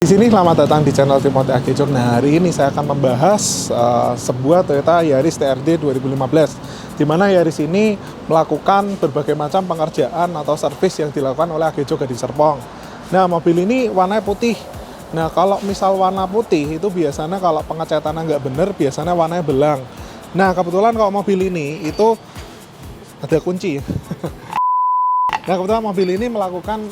Di sini selamat datang di channel Timothy Agijok. Nah, hari ini saya akan membahas sebuah Toyota Yaris TRD 2015, di mana Yaris ini melakukan berbagai macam pengerjaan atau servis yang dilakukan oleh Agijok Gading Serpong. Nah, mobil ini warnanya putih. Nah, kalau misal warna putih itu biasanya kalau pengecatannya nggak bener, biasanya warnanya belang. Nah, kebetulan kalau mobil ini itu ada kunci. Nah, kebetulan mobil ini melakukan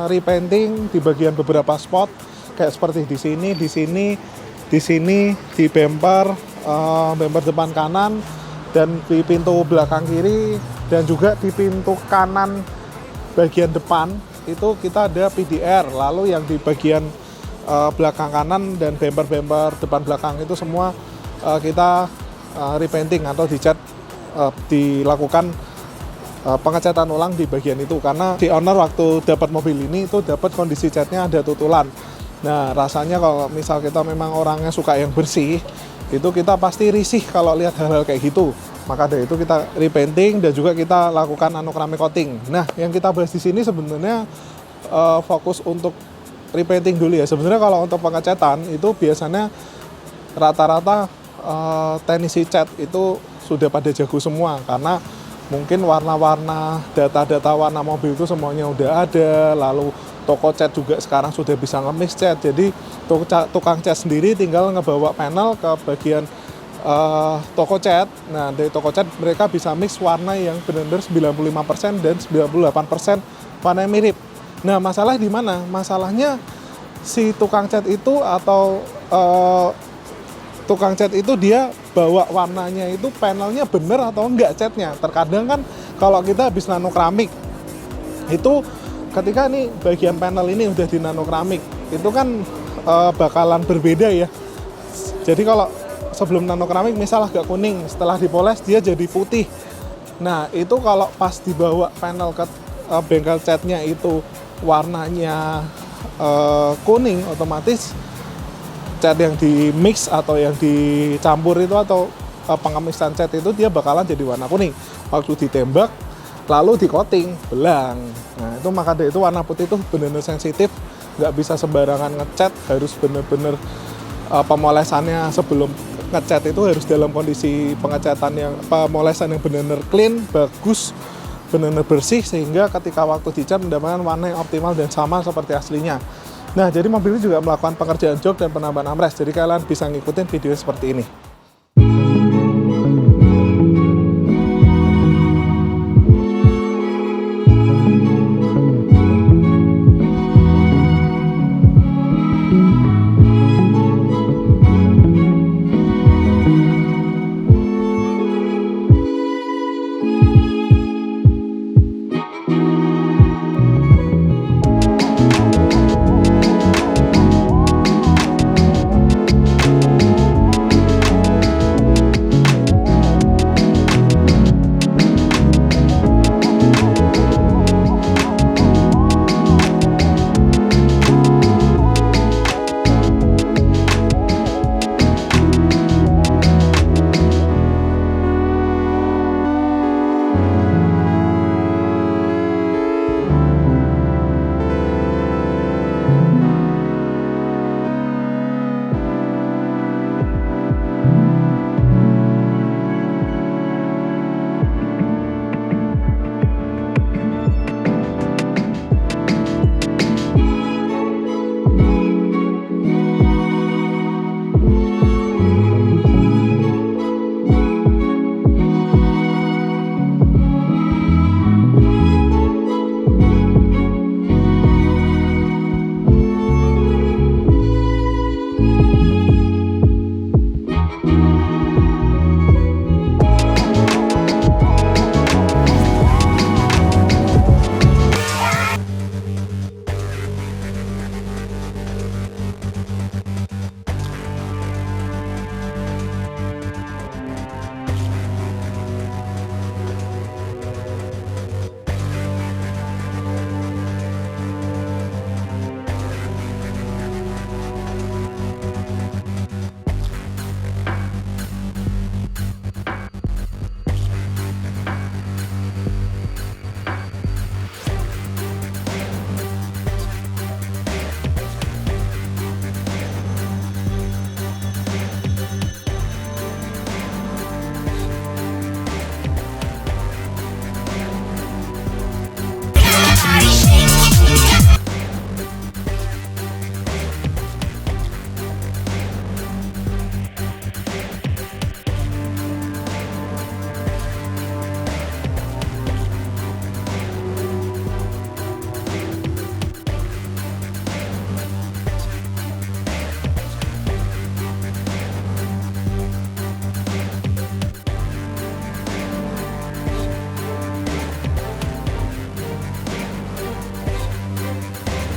repainting di bagian beberapa spot, kayak seperti di sini, di bumper, bumper depan kanan, dan di pintu belakang kiri, dan juga di pintu kanan bagian depan itu kita ada PDR. Lalu yang di bagian belakang kanan dan bumper depan belakang itu semua kita repainting atau dicat, dilakukan pengecatan ulang di bagian itu, karena si owner waktu dapat mobil ini itu dapat kondisi catnya ada tutulan. Nah, rasanya kalau misal kita memang orangnya suka yang bersih, itu kita pasti risih kalau lihat hal-hal kayak gitu. Maka dari itu kita repainting dan juga kita lakukan keramik coating. Nah, yang kita bahas di sini sebenarnya fokus untuk repainting dulu ya. Sebenarnya kalau untuk pengecatan itu biasanya rata-rata teknisi cat itu sudah pada jago semua, karena mungkin warna-warna, data-data warna mobil itu semuanya udah ada. Lalu toko cat juga sekarang sudah bisa nge-mix cat. Jadi tukang cat sendiri tinggal ngebawa panel ke bagian toko cat. Nah, dari toko cat mereka bisa mix warna yang benar-benar 95% dan 98% warna yang mirip. Nah, masalah di mana? Masalahnya si tukang cat itu atau tukang cat itu dia bawa warnanya itu panelnya bener atau enggak catnya. Terkadang kan kalau kita habis nano keramik itu ketika nih bagian panel ini udah di nano keramik itu kan bakalan berbeda ya. Jadi kalau sebelum nano keramik misal agak kuning, setelah dipoles dia jadi putih. Nah, itu kalau pas dibawa panel ke bengkel catnya itu warnanya kuning, otomatis cat yang di mix atau yang dicampur itu atau pengemisan cat itu dia bakalan jadi warna kuning. Waktu ditembak lalu di coating belang. Nah, itu maka dari itu warna putih itu benar-benar sensitif, nggak bisa sembarangan ngecat, harus benar-benar pemolesannya sebelum ngecat itu harus dalam kondisi pengecatan yang pemolesan yang benar-benar clean, bagus, benar-benar bersih, sehingga ketika waktu dicat mendapatkan warna yang optimal dan sama seperti aslinya. Nah, jadi mobil ini juga melakukan pengerjaan jok dan penambahan armrest. Jadi kalian bisa ngikutin video seperti ini.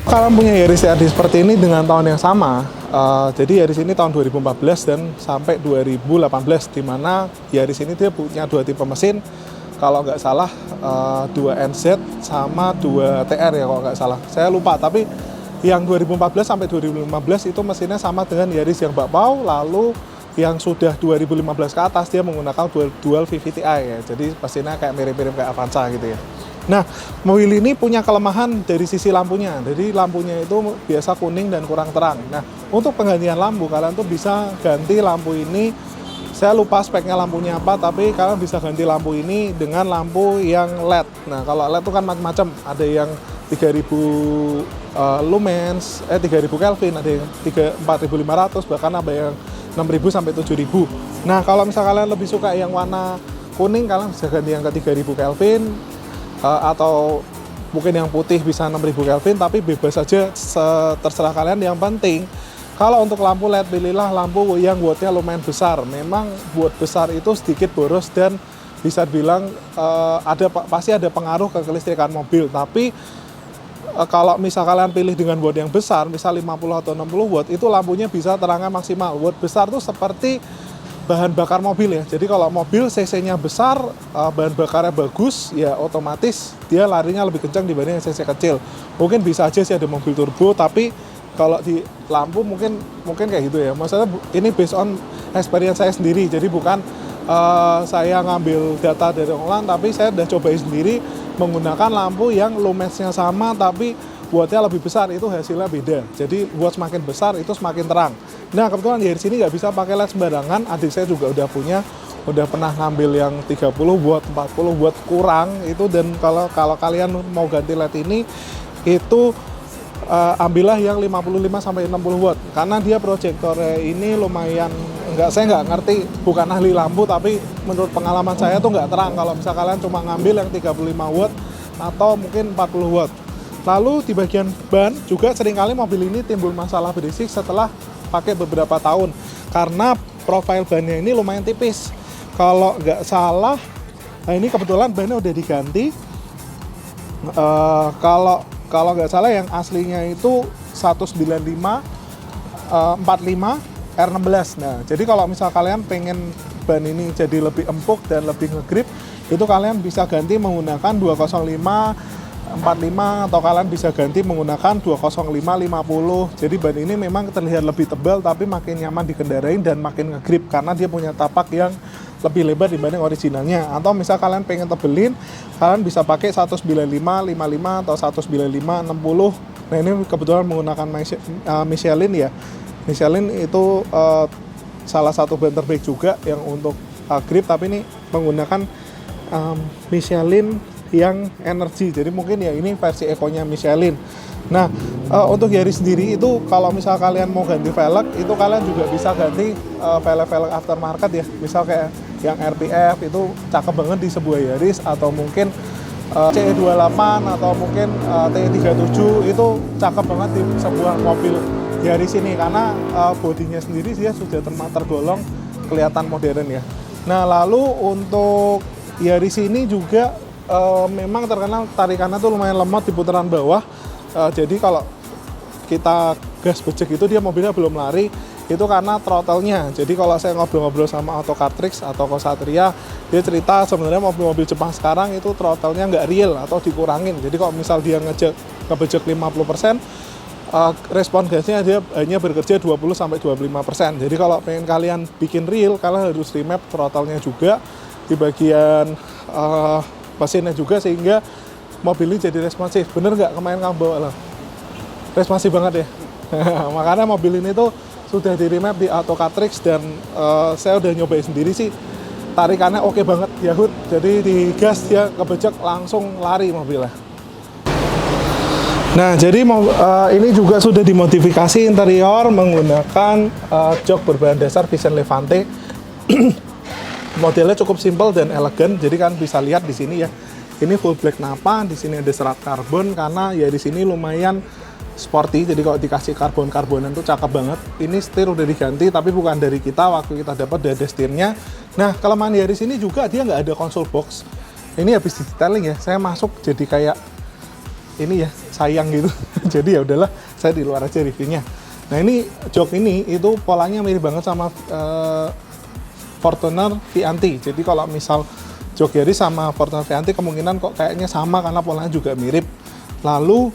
Kalian punya Yaris TRD seperti ini dengan tahun yang sama. Jadi Yaris ini tahun 2014 dan sampai 2018, di mana Yaris ini dia punya dua tipe mesin. Kalau nggak salah 2NZ sama 2TR ya kalau nggak salah. Saya lupa, tapi yang 2014 sampai 2015 itu mesinnya sama dengan Yaris yang bakpao. Lalu yang sudah 2015 ke atas dia menggunakan dual VVTi ya. Jadi mesinnya kayak mirip-mirip kayak Avanza gitu ya. Nah, mobil ini punya kelemahan dari sisi lampunya. Jadi lampunya itu biasa kuning dan kurang terang. Nah, untuk penggantian lampu kalian tuh bisa ganti lampu ini. Saya lupa speknya lampunya apa, tapi kalian bisa ganti lampu ini dengan lampu yang LED. Nah, kalau LED itu kan macam-macam. Ada yang 3000 lumens, 3000 Kelvin, ada yang 4500, bahkan ada yang 6000 sampai 7000. Nah, kalau misalnya kalian lebih suka yang warna kuning, kalian bisa ganti yang ke 3000 Kelvin, atau mungkin yang putih bisa 6000 Kelvin, tapi bebas saja, terserah kalian. Yang penting kalau untuk lampu LED, pilihlah lampu yang wattnya lumayan besar. Memang watt besar itu sedikit boros dan bisa dibilang pasti ada pengaruh ke kelistrikan mobil. Tapi kalau misal kalian pilih dengan watt yang besar, misal 50 atau 60 watt, itu lampunya bisa terangnya maksimal. Watt besar itu seperti bahan bakar mobil ya. Jadi kalau mobil cc-nya besar, bahan bakarnya bagus, ya otomatis dia larinya lebih kencang dibanding cc kecil. Mungkin bisa aja sih ada mobil turbo, tapi kalau di lampu mungkin kayak gitu ya. Maksudnya ini based on experience saya sendiri. Jadi bukan saya ngambil data dari online, tapi saya udah cobain sendiri menggunakan lampu yang lumensnya sama tapi wattnya lebih besar, itu hasilnya beda. Jadi watt semakin besar itu semakin terang. Nah, kebetulan di sini nggak bisa pakai LED sembarangan. Adik saya juga udah pernah ngambil yang 30 watt, 40 watt kurang itu. Dan kalau kalian mau ganti LED ini, itu ambillah yang 55 sampai 60 watt, karena dia proyektornya ini lumayan, saya nggak ngerti, bukan ahli lampu, tapi menurut pengalaman saya tuh nggak terang kalau misal kalian cuma ngambil yang 35 watt atau mungkin 40 watt. Lalu di bagian ban juga seringkali mobil ini timbul masalah berisik setelah pakai beberapa tahun, karena profil bannya ini lumayan tipis. Kalau nggak salah, nah ini kebetulan bannya udah diganti. Kalau nggak salah yang aslinya itu 195 45 R16. Nah, jadi kalau misal kalian pengen ban ini jadi lebih empuk dan lebih ngegrip, itu kalian bisa ganti menggunakan 205 45, atau kalian bisa ganti menggunakan 205 50. Jadi ban ini memang terlihat lebih tebal tapi makin nyaman dikendarain dan makin ngegrip karena dia punya tapak yang lebih lebar dibanding originalnya. Atau misal kalian pengen tebelin, kalian bisa pakai 195 55 atau 195 60. Nah, ini kebetulan menggunakan Michelin ya. Michelin itu salah satu ban terbaik juga yang untuk grip, tapi ini menggunakan Michelin yang energi. Jadi mungkin ya ini versi ekonya Michelin. Nah, untuk Yaris sendiri itu kalau misal kalian mau ganti velg, itu kalian juga bisa ganti velg aftermarket ya. Misal kayak yang RPF itu cakep banget di sebuah Yaris, atau mungkin CE28 atau mungkin TE37 itu cakep banget di sebuah mobil Yaris ini, karena bodinya sendiri dia sudah tergolong kelihatan modern ya. Nah, lalu untuk Yaris ini juga memang terkenal tarikannya tuh lumayan lemot di putaran bawah. Jadi kalau kita gas becek itu dia mobilnya belum lari, itu karena throttle-nya. Jadi kalau saya ngobrol-ngobrol sama Auto Cartrix atau Satria, dia cerita sebenarnya mobil-mobil Jepang sekarang itu throttle-nya nggak real atau dikurangin. Jadi kalau misal dia ngebejek 50%, respon gasnya dia hanya bekerja 20-25%. Jadi kalau pengen kalian bikin real, kalian harus remap throttle-nya juga di bagian mesinnya juga, sehingga mobil ini jadi responsif. Bener nggak kemarin kamu bawa lah? Responsif banget ya. Makanya mobil ini tuh sudah di remap di Auto Cartrix, dan saya udah nyobain sendiri sih, tarikannya oke banget Yahut. Jadi di gas dia kebejek langsung lari mobilnya. Nah, jadi ini juga sudah dimodifikasi interior menggunakan jok berbahan dasar Vision Levante. Modelnya cukup simpel dan elegan. Jadi kan bisa lihat di sini ya. Ini full black napa, di sini ada serat karbon karena ya di sini lumayan sporty. Jadi kalau dikasih karbon-karbonan tuh cakep banget. Ini setir udah diganti tapi bukan dari kita, waktu kita dapat dari setirnya. Nah, kelemahan Yaris ini juga dia nggak ada console box. Ini habis di detailing ya. Saya masuk jadi kayak ini ya sayang gitu. Jadi ya udahlah, saya di luar aja reviewnya. Nah ini jok ini itu polanya mirip banget sama Fortuner Vianti. Jadi kalau misal jok Yaris sama Fortuner Vianti kemungkinan kok kayaknya sama karena polanya juga mirip. Lalu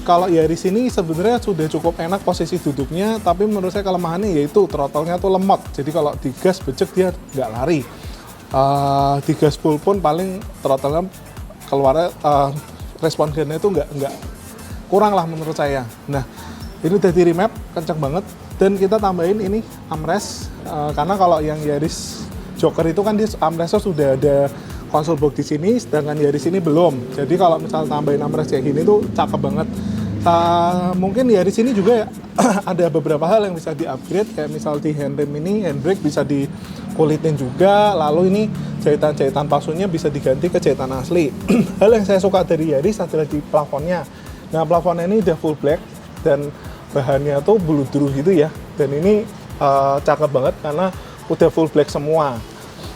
kalau Yaris ini sebenarnya sudah cukup enak posisi duduknya, tapi menurut saya kelemahannya yaitu throttle-nya tuh lemot. Jadi kalau digas becek dia nggak lari. Digas full pun paling throttle-nya keluarnya respon gunnya itu nggak kurang lah menurut saya. Nah ini udah di remap kenceng banget, dan kita tambahin ini armrest karena kalau yang Yaris Joker itu kan dia armrestnya sudah ada konsol box di sini, sedangkan Yaris ini belum. Jadi kalau misal tambahin armrest kayak gini tuh cakep banget. Mungkin Yaris ini juga ada beberapa hal yang bisa di-upgrade, kayak misal di handrem ini, handbrake bisa dikulitin juga, lalu ini jahitan-jahitan palsunya bisa diganti ke jahitan asli. Hal yang saya suka dari Yaris adalah di plafonnya. Nah plafonnya ini udah full black, dan bahannya tuh bludru gitu ya, dan ini cakep banget karena udah full black semua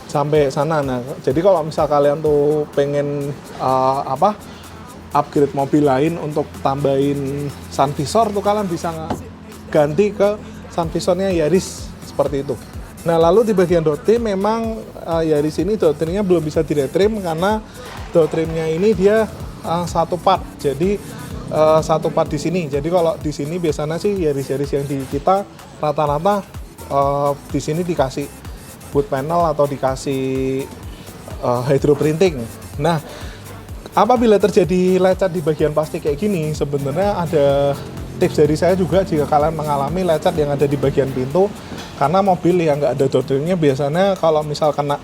sampai sana. Nah, jadi kalau misal kalian tuh pengen upgrade mobil lain untuk tambahin sun visor tuh kalian bisa ganti ke sun visornya Yaris seperti itu. Nah, lalu di bagian door trim memang Yaris ini door trimnya belum bisa di-retrim karena door trimnya ini dia satu part. Jadi satu part di sini. Jadi kalau di sini biasanya sih Yaris-Yaris yang di kita rata-rata di sini dikasih wood panel atau dikasih hydro printing. Nah, apabila terjadi lecet di bagian plastik kayak gini, sebenarnya ada tips dari saya juga jika kalian mengalami lecet yang ada di bagian pintu, karena mobil yang nggak ada door trimnya biasanya kalau misal kena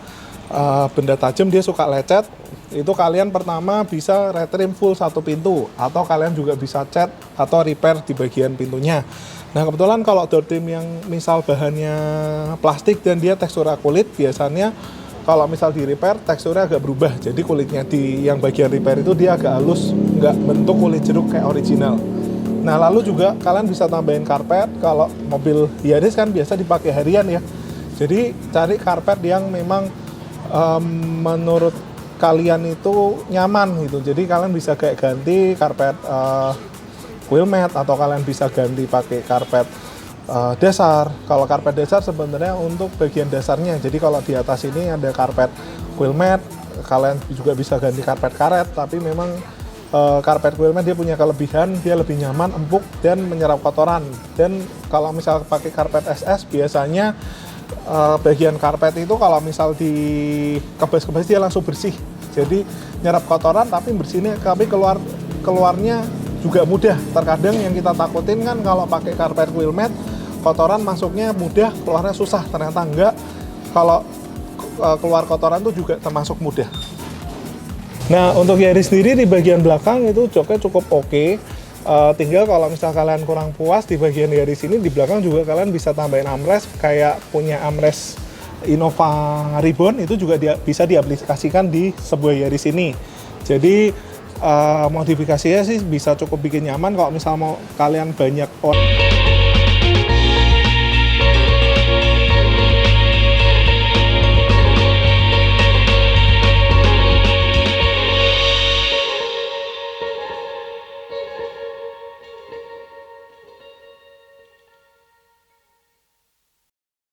benda tajam dia suka lecet. Itu kalian pertama bisa retrim full satu pintu, atau kalian juga bisa cat atau repair di bagian pintunya. Nah kebetulan kalau door trim yang misal bahannya plastik dan dia teksturnya kulit, biasanya kalau misal di repair teksturnya agak berubah. Jadi kulitnya di yang bagian repair itu dia agak halus, nggak bentuk kulit jeruk kayak original. Nah lalu juga kalian bisa tambahin karpet. Kalau mobil Yaris kan biasa dipakai harian ya. Jadi cari karpet yang memang menurut kalian itu nyaman gitu. Jadi kalian bisa kayak ganti karpet wheel mat, atau kalian bisa ganti pakai karpet dasar. Kalau karpet dasar sebenarnya untuk bagian dasarnya. Jadi kalau di atas ini ada karpet wheel mat, kalian juga bisa ganti karpet karet. Tapi memang karpet wheel mat dia punya kelebihan, dia lebih nyaman, empuk, dan menyerap kotoran. Dan kalau misal pakai karpet SS biasanya bagian karpet itu kalau misal di kebas-kebas dia langsung bersih. Jadi nyerap kotoran tapi bersihnya, tapi keluarnya juga mudah. Terkadang yang kita takutin kan kalau pakai karpet wheel mat, kotoran masuknya mudah, keluarnya susah. Ternyata enggak. Kalau keluar kotoran itu juga termasuk mudah. Nah, untuk Yaris sendiri di bagian belakang itu joknya cukup oke. Tinggal kalau misal kalian kurang puas di bagian Yaris ini, di belakang juga kalian bisa tambahin armrest, kayak punya armrest Innova Ribbon itu juga bisa diaplikasikan di sebuah Yaris ini. Jadi modifikasinya sih bisa cukup bikin nyaman kalau misal mau kalian banyak